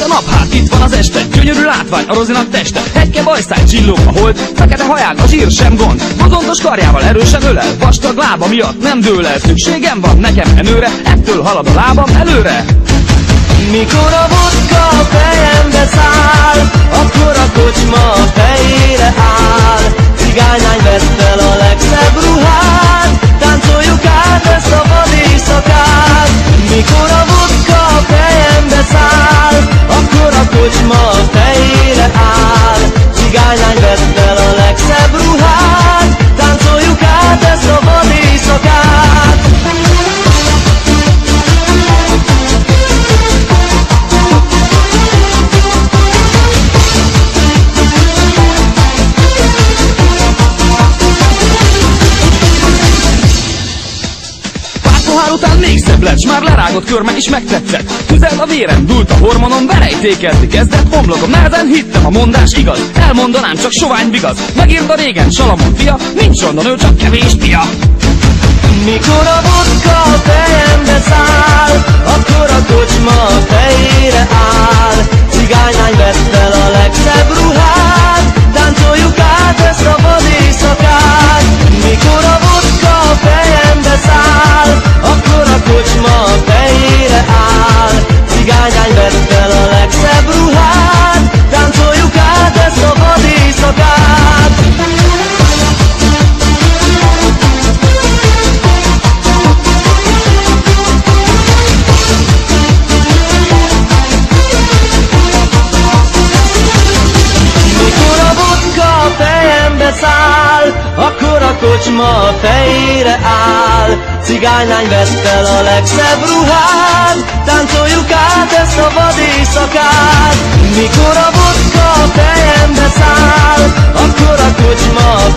a nap, hát itt van az este. Gyönyörű látvány, a Rozinak teste. Hegyke bajszáj, csillog a hold, fekete haján a zsír sem gond. Bozontos karjával erősen ölel, vastag lába miatt nem dől el. Szükségem van nekem enőre, ettől halad a lábam előre. Mikor a vodka a fejembe száll, akkor a kocsma a fejére áll. Cigánylány vedd fel a legszebb ruhát, táncoljuk át ezt a vad éjszakát. Mikor a vodka a fejembe száll, akkor a kocsma a fejére áll. Cigánylány vedd fel a legszebb ruhát, táncoljuk át ezt a vad éjszakát. Pohár után még szebb lett, s már lerágott körme is megtetszett. Tüzel a vérem, dúlt a hormonom, verejtékezni kezdett homlokom. Nehezen hittem, a mondás igaz, elmondanám, csak sovány vigaz. Megírta régen Salamon fia, nincs onnan, ő csak kevés pia. Mikor a vodka a fejembe száll, akkor a kocsma a fejére áll. Cigánylány vedd fel a legszebb ruhát, táncoljuk át ezt a vad éjszakát. Mikor a vodka a fejembe száll, akkor a kocsma a fejére áll. Cigánylány vedd fel a legszebb ruhát, táncoljuk át ezt a vad éjszakát. Száll, akkor a kocsma a fejére áll. Cigánylány vedd fel a legszebb ruhát, táncoljuk át ezt a vad éjszakát. Mikor a vodka a fejembe száll, akkor a kocsma a